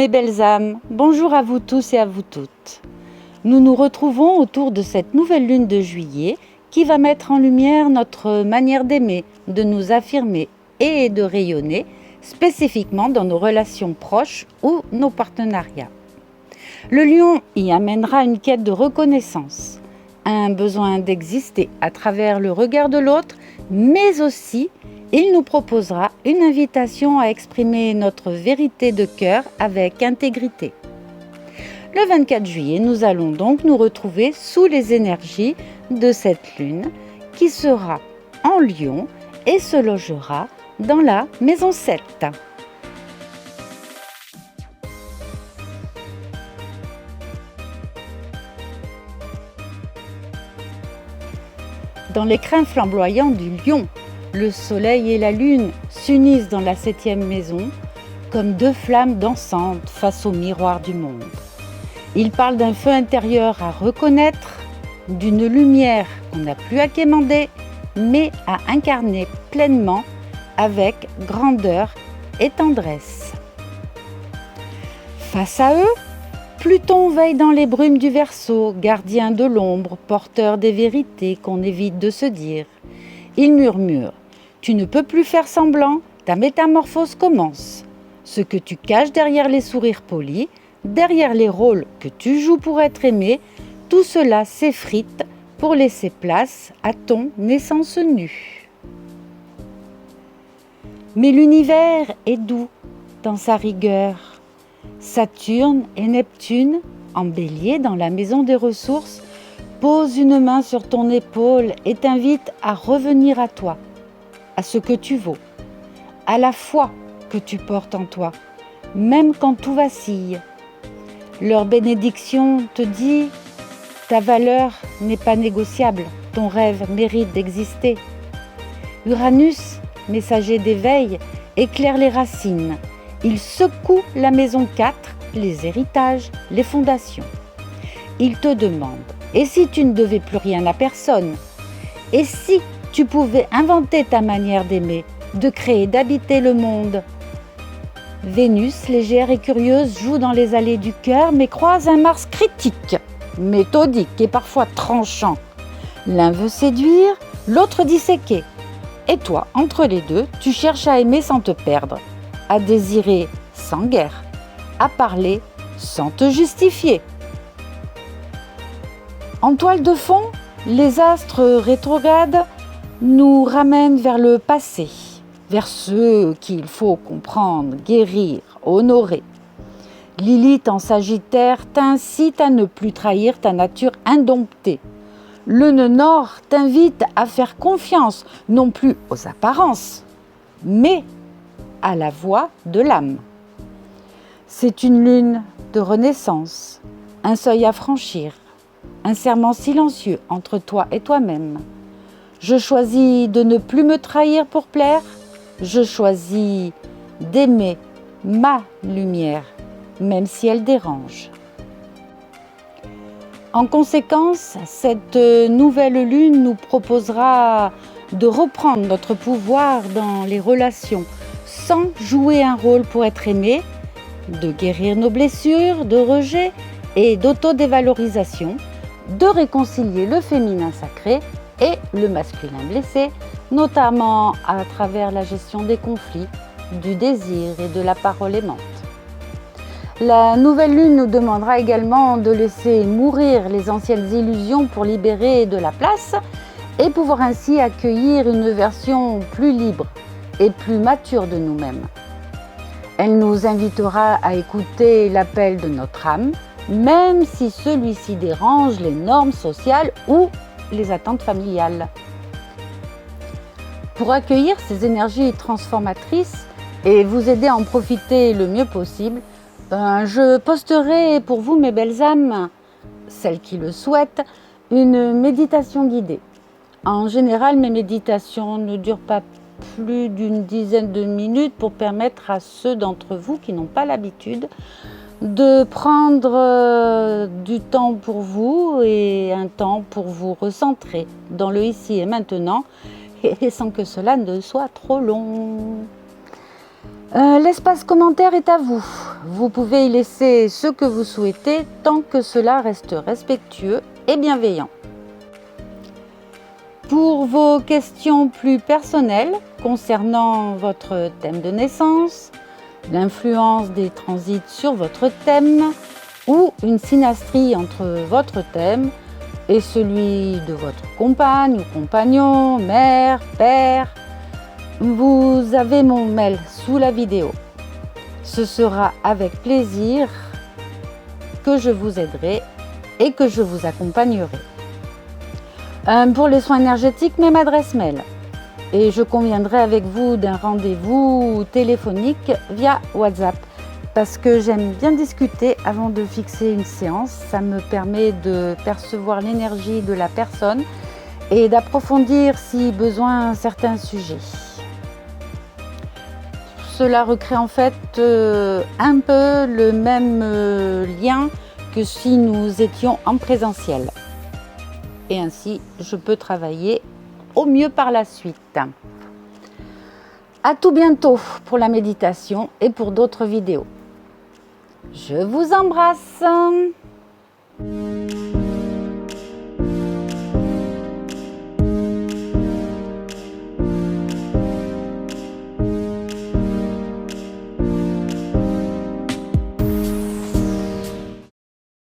Mes belles âmes, bonjour à vous tous et à vous toutes. Nous nous retrouvons autour de cette nouvelle lune de juillet qui va mettre en lumière notre manière d'aimer, de nous affirmer et de rayonner, spécifiquement dans nos relations proches ou nos partenariats. Le lion y amènera une quête de reconnaissance, un besoin d'exister à travers le regard de l'autre, mais aussi il nous proposera une invitation à exprimer notre vérité de cœur avec intégrité. Le 24 juillet, nous allons donc nous retrouver sous les énergies de cette lune qui sera en Lion et se logera dans la maison 7. Dans l'écrin flamboyant du Lion, le soleil et la lune s'unissent dans la 7e maison comme deux flammes dansantes face au miroir du monde. Ils parlent d'un feu intérieur à reconnaître, d'une lumière qu'on n'a plus à quémander, mais à incarner pleinement avec grandeur et tendresse. Face à eux, Pluton veille dans les brumes du Verseau, gardien de l'ombre, porteur des vérités qu'on évite de se dire. Il murmure « Tu ne peux plus faire semblant, ta métamorphose commence. Ce que tu caches derrière les sourires polis, derrière les rôles que tu joues pour être aimé, tout cela s'effrite pour laisser place à ton naissance nue. » Mais l'univers est doux dans sa rigueur. Saturne et Neptune, en bélier dans la maison des ressources, posent une main sur ton épaule et t'invitent à revenir à toi, à ce que tu vaux, à la foi que tu portes en toi, même quand tout vacille. Leur bénédiction te dit « Ta valeur n'est pas négociable, ton rêve mérite d'exister. » Uranus, messager d'éveil, éclaire les racines. Il secoue la maison 4, les héritages, les fondations. Il te demande « Et si tu ne devais plus rien à personne ? Et si tu pouvais inventer ta manière d'aimer, de créer, d'habiter le monde ?» Vénus, légère et curieuse, joue dans les allées du cœur, mais croise un Mars critique, méthodique et parfois tranchant. L'un veut séduire, l'autre disséquer. Et toi, entre les deux, tu cherches à aimer sans te perdre, à désirer sans guerre, à parler sans te justifier. En toile de fond, les astres rétrogrades nous ramènent vers le passé, vers ceux qu'il faut comprendre, guérir, honorer. Lilith en Sagittaire t'incite à ne plus trahir ta nature indomptée. Le nœud nord t'invite à faire confiance, non plus aux apparences, mais à la voix de l'âme. C'est une lune de renaissance, un seuil à franchir, un serment silencieux entre toi et toi-même. Je choisis de ne plus me trahir pour plaire, je choisis d'aimer ma lumière, même si elle dérange. En conséquence, cette nouvelle lune nous proposera de reprendre notre pouvoir dans les relations, sans jouer un rôle pour être aimé, de guérir nos blessures, de rejet et d'autodévalorisation, de réconcilier le féminin sacré et le masculin blessé, notamment à travers la gestion des conflits, du désir et de la parole aimante. La nouvelle lune nous demandera également de laisser mourir les anciennes illusions pour libérer de la place et pouvoir ainsi accueillir une version plus libre et plus mature de nous-mêmes. Elle nous invitera à écouter l'appel de notre âme, même si celui-ci dérange les normes sociales ou les attentes familiales. Pour accueillir ces énergies transformatrices et vous aider à en profiter le mieux possible, je posterai pour vous, mes belles âmes, celles qui le souhaitent, une méditation guidée. En général, mes méditations ne durent pas plus d'une dizaine de minutes pour permettre à ceux d'entre vous qui n'ont pas l'habitude de prendre du temps pour vous et un temps pour vous recentrer dans le ici et maintenant et sans que cela ne soit trop long. L'espace commentaire est à vous. Vous pouvez y laisser ce que vous souhaitez tant que cela reste respectueux et bienveillant. Pour vos questions plus personnelles concernant votre thème de naissance, l'influence des transits sur votre thème ou une synastrie entre votre thème et celui de votre compagne ou compagnon, mère, père, vous avez mon mail sous la vidéo. Ce sera avec plaisir que je vous aiderai et que je vous accompagnerai. Pour les soins énergétiques, même adresse mail. Et je conviendrai avec vous d'un rendez-vous téléphonique via WhatsApp parce que j'aime bien discuter avant de fixer une séance. Ça me permet de percevoir l'énergie de la personne et d'approfondir si besoin certains sujets. Cela recrée en fait un peu le même lien que si nous étions en présentiel. Et ainsi, je peux travailler au mieux par la suite. À tout bientôt pour la méditation et pour d'autres vidéos. Je vous embrasse.